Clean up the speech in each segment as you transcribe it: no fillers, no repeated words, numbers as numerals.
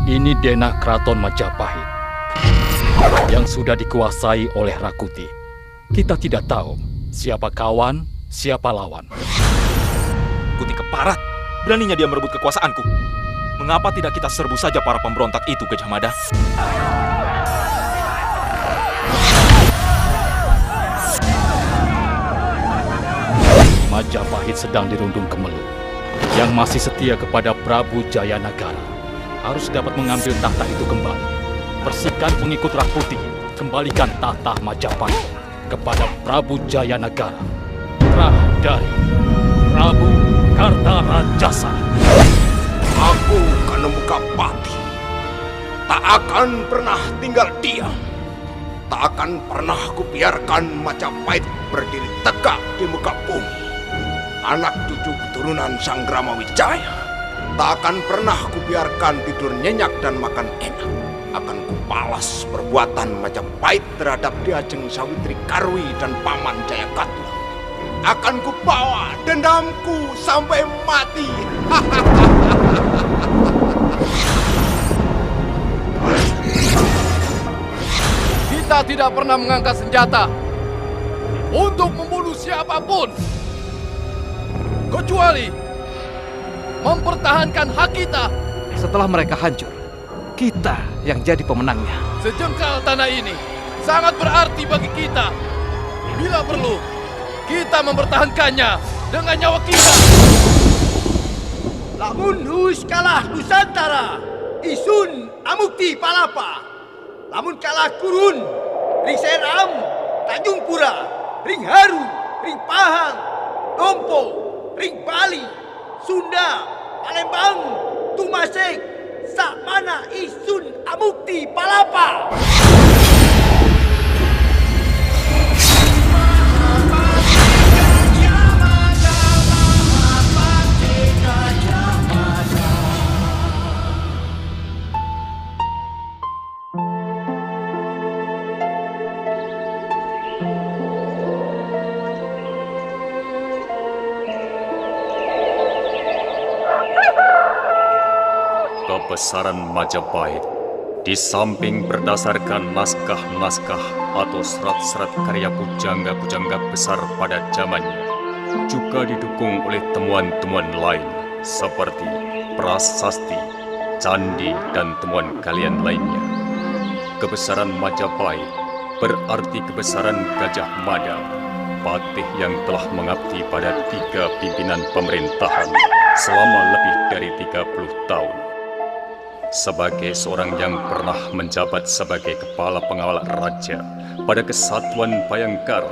Ini denah Keraton Majapahit yang sudah dikuasai oleh Rakuti. Kita tidak tahu siapa kawan, siapa lawan. Kuti keparat, beraninya dia merebut kekuasaanku. Mengapa tidak kita serbu saja para pemberontak itu, Gajah Mada? Majapahit sedang dirundung kemelut. Yang masih setia kepada Prabu Jayanagara harus dapat mengambil tahta itu kembali. Bersihkan pengikut Rakuti, kembalikan tahta Majapahit kepada Prabu Jayanagara, putra dari Prabu Kartarajasa. Aku Kanemukapati tak akan pernah tinggal diam. Tak akan pernah kubiarkan Majapahit berdiri tegak di muka bumi. Anak cucu keturunan Sang Gramawijaya tak akan pernah kubiarkan tidur nyenyak dan makan enak. Akan kubalas perbuatan Majapahit terhadap Diajeng Sawitri Karwi dan Paman Jayakatwa. Akan kubawa dendamku sampai mati. Kita tidak pernah mengangkat senjata untuk membunuh siapapun, kecuali mempertahankan hak kita. Setelah mereka hancur, kita yang jadi pemenangnya. Sejengkal tanah ini sangat berarti bagi kita. Bila perlu, kita mempertahankannya dengan nyawa kita. Lamun Hus kalah Nusantara, isun amukti palapa. Lamun kalah Kurun, ring Seram, Tanjung Pura, ring Haru, ring Pahang, Dompo, ring Bali, Sunda, Palembang, Tumasek, sakmana isun amukti palapa. Kebesaran Majapahit di samping berdasarkan naskah-naskah atau serat-serat karya pujangga-pujangga besar pada zamannya, juga didukung oleh temuan-temuan lain seperti prasasti, candi, dan temuan galian lainnya. Kebesaran Majapahit berarti kebesaran Gajah Mada, patih yang telah mengabdi pada 3 pimpinan pemerintahan selama lebih dari 30 tahun. Sebagai seorang yang pernah menjabat sebagai kepala pengawal raja pada Kesatuan Bayangkara,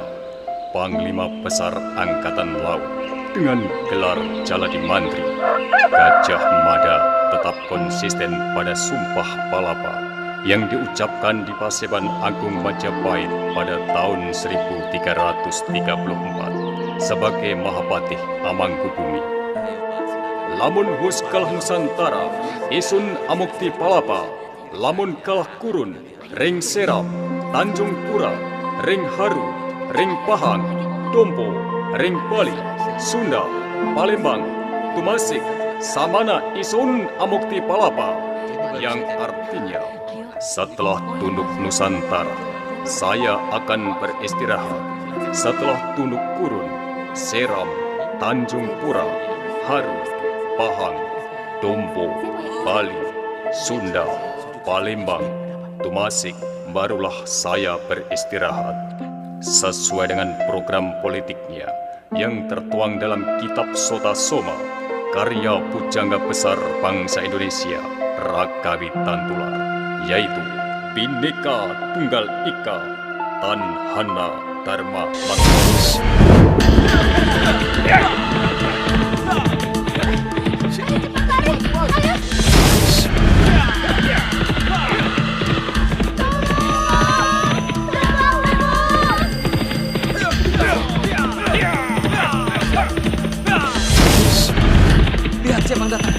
Panglima Besar Angkatan Laut dengan gelar Jaladi Mantri, Gajah Mada tetap konsisten pada Sumpah Palapa yang diucapkan di Paseban Agung Majapahit pada tahun 1334 sebagai Mahapatih Amangkubumi. Lamun Hus kalah Nusantara, isun amukti palapa. Lamun kalah Kurun, ring Seram, Tanjung Pura, ring Haru, ring Pahang, Dompo, ring Bali, Sunda, Palembang, Tumasik, samana isun amukti palapa. Yang artinya, setelah tunduk Nusantara, saya akan beristirahat. Setelah tunduk Kurun, Seram, Tanjung Pura, Haru, Pahang, Dompo, Bali, Sunda, Palembang, Tumasik, barulah saya beristirahat. Sesuai dengan program politiknya yang tertuang dalam Kitab Sota Soma, karya pujangga besar bangsa Indonesia, Rakawi Tantular, yaitu Bhinneka Tunggal Ika, Tan Hana Dharma Mantra. Lihat siapa yang datang.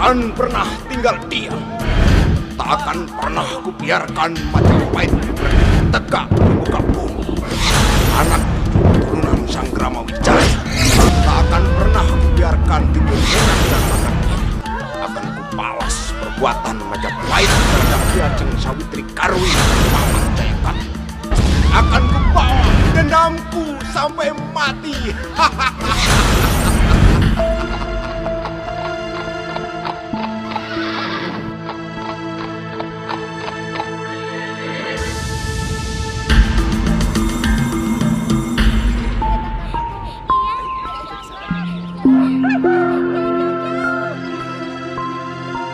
akan pernah tinggal diam. Tak akan pernah kubiarkan Majapahit berdiri tegak di muka bumi. Anak turunan Sang Rama Wijaya tak akan pernah kubiarkan timbul enak dan anaknya. Akan kubalas perbuatan Majapahit terhadap Ki Ajeng Sawitri Karwi dan Paman Jayakata. Akan kubawa dendamku sampai mati.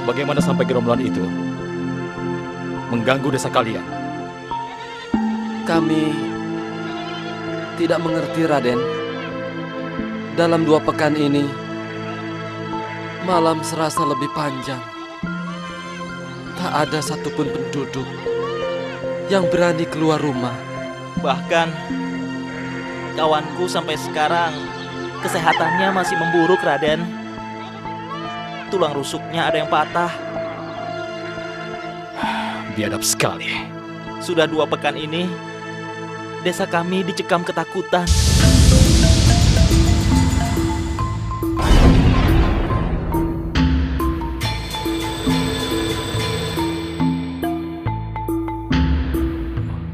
Bagaimana sampai gerombolan itu mengganggu desa kalian? Kami tidak mengerti, Raden. Dalam 2 pekan ini, malam serasa lebih panjang. Tak ada satupun penduduk yang berani keluar rumah. Bahkan kawanku sampai sekarang kesehatannya masih memburuk, Raden. Tulang rusuknya ada yang patah. Biadab sekali. Sudah 2 pekan ini, desa kami dicekam ketakutan.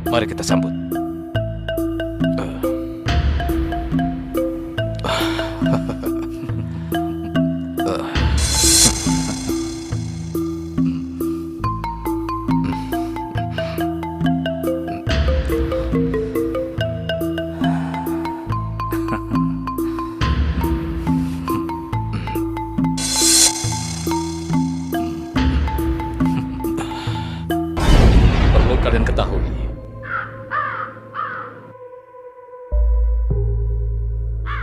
Mari kita sambut. Kalian ketahui,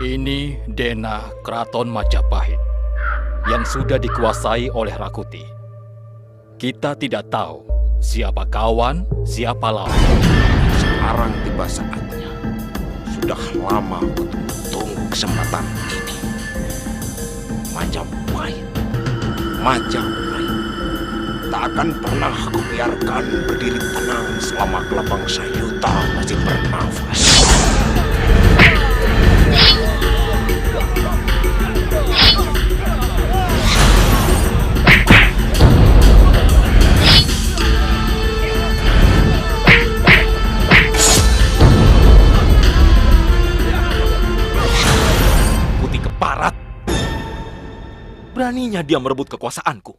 ini denah Keraton Majapahit yang sudah dikuasai oleh Rakuti. Kita tidak tahu siapa kawan, siapa lawan. Sekarang tiba saatnya. Sudah lama aku tunggu kesempatan ini. Majapahit tak akan pernah aku biarkan berdiri tenang selama Kelabang Sayuta masih bernafas. Putih Keparat. Beraninya dia merebut kekuasaanku.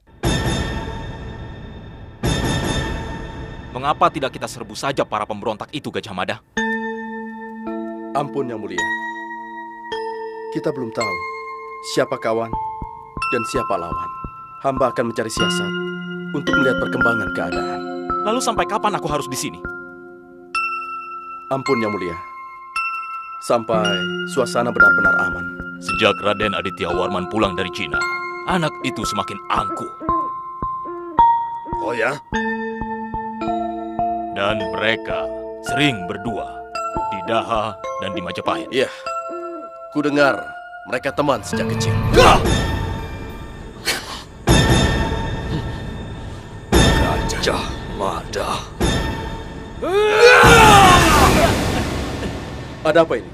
Mengapa tidak kita serbu saja para pemberontak itu, Gajah Mada? Ampun, Yang Mulia. Kita belum tahu siapa kawan dan siapa lawan. Hamba akan mencari siasat untuk melihat perkembangan keadaan. Lalu sampai kapan aku harus di sini? Ampun, Yang Mulia. Sampai suasana benar-benar aman. Sejak Raden Aditya Warman pulang dari Cina, anak itu semakin angkuh. Oh ya? Dan mereka sering berdua di Daha dan di Majapahit. Iya, ku dengar mereka teman sejak kecil. Gajah Mada. Ada apa ini?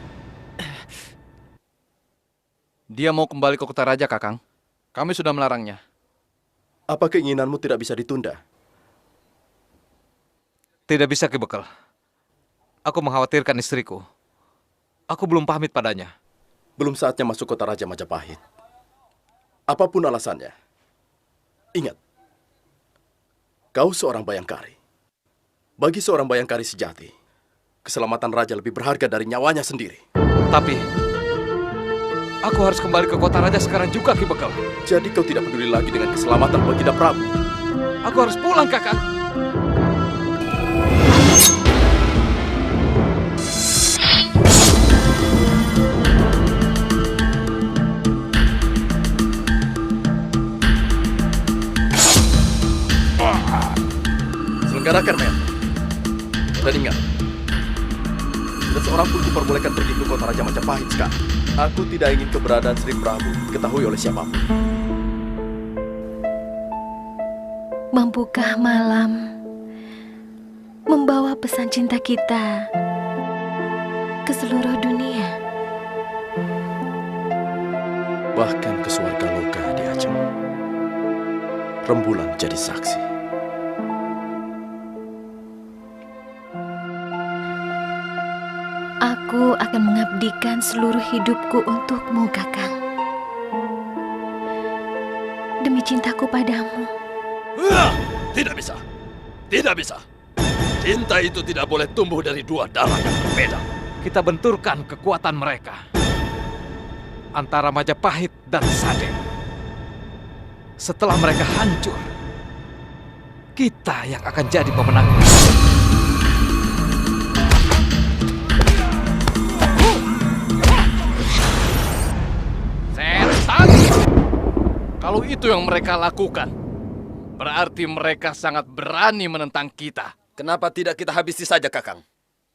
Dia mau kembali ke kota raja, Kakang. Kami sudah melarangnya. Apa keinginanmu tidak bisa ditunda? Tidak bisa, Ki Bekal. Aku mengkhawatirkan istriku. Aku belum pamit padanya. Belum saatnya masuk kota Raja Majapahit. Apapun alasannya. Ingat, kau seorang bayangkari. Bagi seorang bayangkari sejati, keselamatan raja lebih berharga dari nyawanya sendiri. Tapi, aku harus kembali ke kota raja sekarang juga, Ki Bekal. Jadi kau tidak peduli lagi dengan keselamatan Baginda Prabu? Aku harus pulang, Kakang. Selenggarakan, men. Dan ingat, tidak seorang pun diperbolehkan pergi ke kota Raja Majapahit sekarang. Aku tidak ingin keberadaan Sri Prabu diketahui oleh siapapun. Mampukah malam membawa pesan cinta kita ke seluruh dunia? Bahkan ke surga loka di Aceh. Rembulan jadi saksi. Aku akan mengabdikan seluruh hidupku untukmu, Kakang. Demi cintaku padamu. Tidak bisa. Tidak bisa. Cinta itu tidak boleh tumbuh dari dua darah yang berbeda. Kita benturkan kekuatan mereka antara Majapahit dan Sade. Setelah mereka hancur, kita yang akan jadi pemenang. Setan! Kalau itu yang mereka lakukan, berarti mereka sangat berani menentang kita. Kenapa tidak kita habisi saja, Kakang?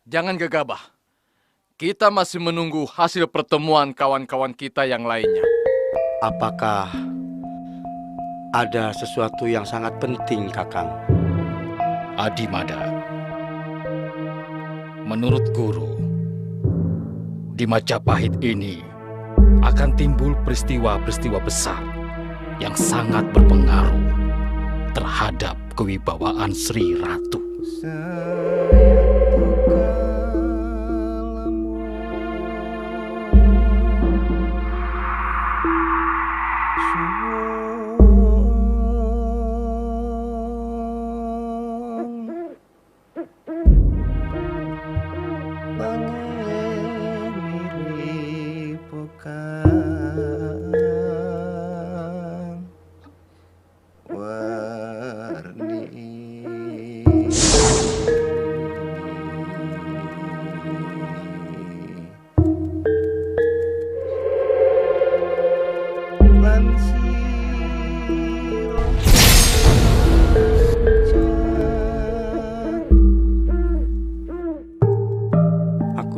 Jangan gegabah. Kita masih menunggu hasil pertemuan kawan-kawan kita yang lainnya. Apakah ada sesuatu yang sangat penting, Kakang? Adimada, menurut guru, di Majapahit ini akan timbul peristiwa-peristiwa besar yang sangat berpengaruh terhadap kewibawaan Sri Ratu.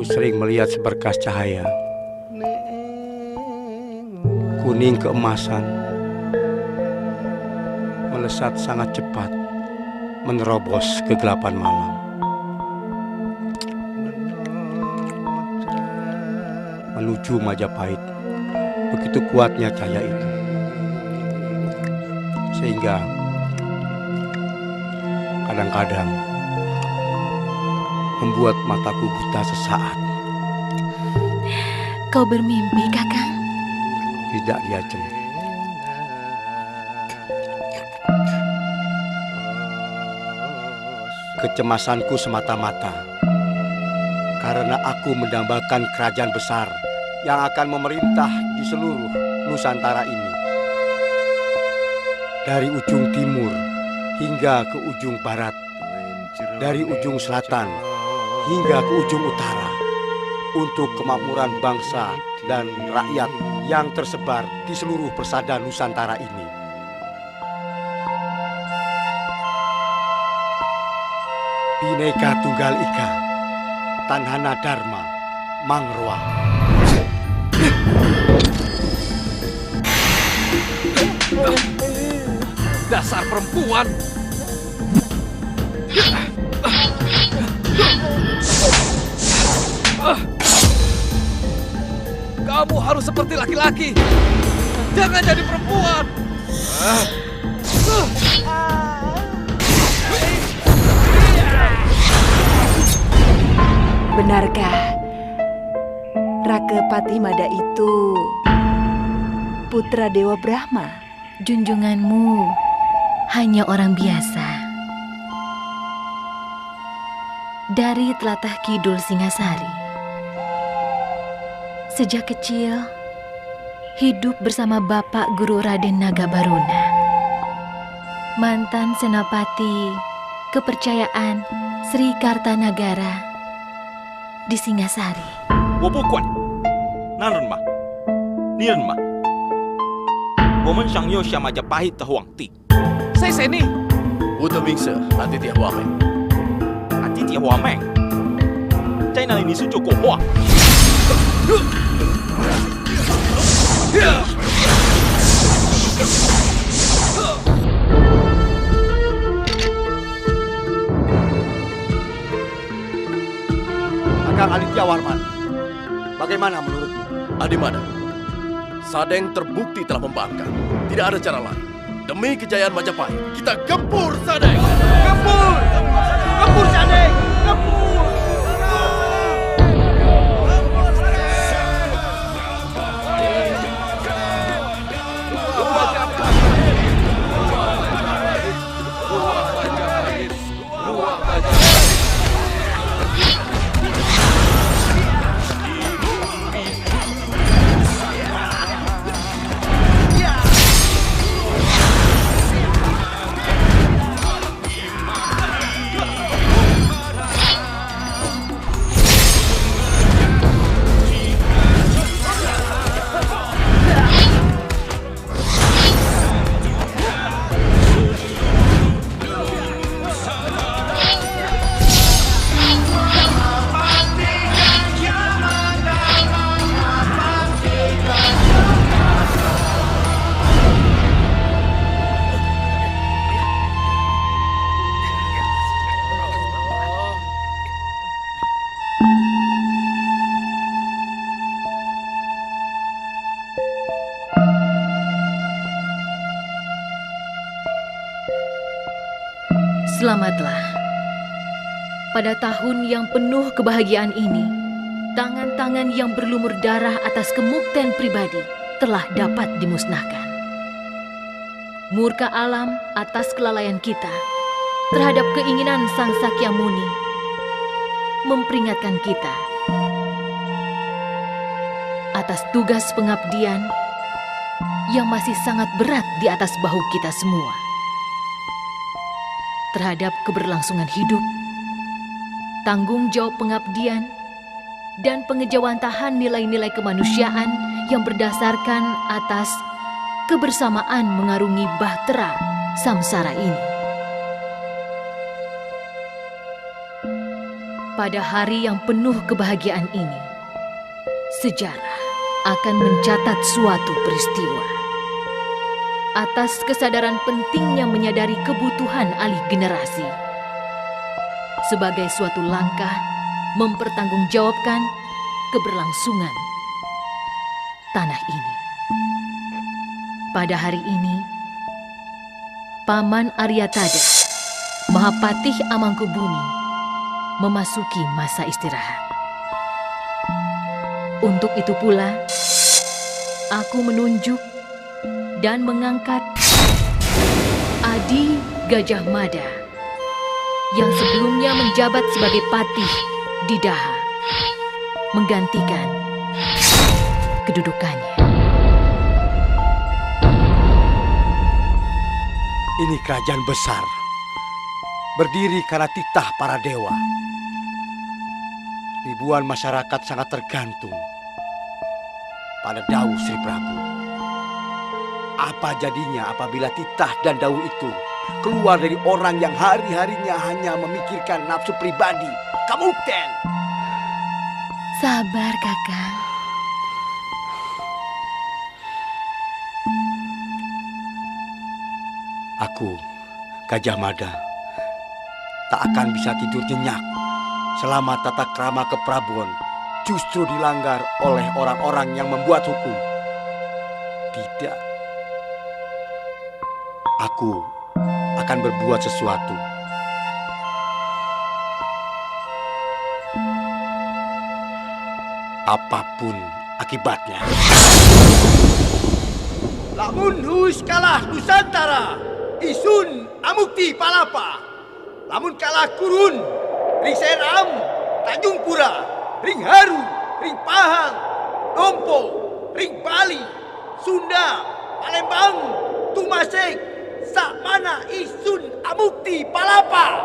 Sering melihat seberkas cahaya kuning keemasan melesat sangat cepat menerobos kegelapan malam. Menuju Majapahit, begitu kuatnya cahaya itu, sehingga kadang-kadang membuat mataku buta sesaat. Kau bermimpi, Kakang? Tidak, Diajeng. Kecemasanku semata-mata karena aku mendambakan kerajaan besar yang akan memerintah di seluruh Nusantara ini. Dari ujung timur hingga ke ujung barat, dari ujung selatan hingga ke ujung utara, untuk kemakmuran bangsa dan rakyat yang tersebar di seluruh persada Nusantara ini. Bhinneka Tunggal Ika, Tanhana Dharma, Mangrwa. Dasar perempuan! Kamu harus seperti laki-laki. Jangan jadi perempuan. Benarkah Raka Patimada itu putra Dewa Brahma? Junjunganmu hanya orang biasa. Dari telatah kidul Singasari. Sejak kecil, hidup bersama Bapak Guru Raden Nagabaruna, mantan senapati kepercayaan Sri Kartanagara di Singasari. Wobukuan, Nanrenma, Nirenma, Women Shangyo Sha Majapahit Huangti. Saya Seni. Utamingse, Aditya Huameng. Aditya Huameng. China ini sujo Hua. bagaimana menurutmu? Adimada, Sadeng terbukti telah membangkang. Tidak ada cara lain. Demi kejayaan Majapahit, kita gempur Sadeng! Gempur! Gempur Sadeng! Gempur! Selamatlah. Pada tahun yang penuh kebahagiaan ini, tangan-tangan yang berlumur darah atas kemukten pribadi telah dapat dimusnahkan. Murka alam atas kelalaian kita terhadap keinginan Sang Sakyamuni memperingatkan kita atas tugas pengabdian yang masih sangat berat di atas bahu kita semua. Terhadap keberlangsungan hidup, tanggung jawab pengabdian, dan pengejawantahan nilai-nilai kemanusiaan yang berdasarkan atas kebersamaan mengarungi bahtera samsara ini. Pada hari yang penuh kebahagiaan ini, sejarah akan mencatat suatu peristiwa. Atas kesadaran pentingnya menyadari kebutuhan alih generasi sebagai suatu langkah mempertanggungjawabkan keberlangsungan tanah ini. Pada hari ini, Paman Aryatada, Mahapatih Amangkubumi, memasuki masa istirahat. Untuk itu pula, aku menunjuk dan mengangkat Adi Gajah Mada yang sebelumnya menjabat sebagai patih di Daha, menggantikan kedudukannya. Ini kerajaan besar, berdiri karena titah para dewa. Ribuan masyarakat sangat tergantung pada dawuh Sri Prabu. Apa jadinya apabila titah dan dawuh itu keluar dari orang yang hari-harinya hanya memikirkan nafsu pribadi? Kamukten! Sabar, Kakang. Aku, Gajah Mada, tak akan bisa tidur nyenyak selama tata krama keprabuan justru dilanggar oleh orang-orang yang membuat hukum. Tidak. Aku akan berbuat sesuatu. Apapun akibatnya. Lamun Hus kalah Nusantara, isun amukti palapa. Lamun kalah Kurun, Ring Seram, Tanjung Pura, Ring Haru, Ring Pahang, Dompo, Ring Bali, Sunda, Palembang, Tumasek, sak mana isun amukti palapa.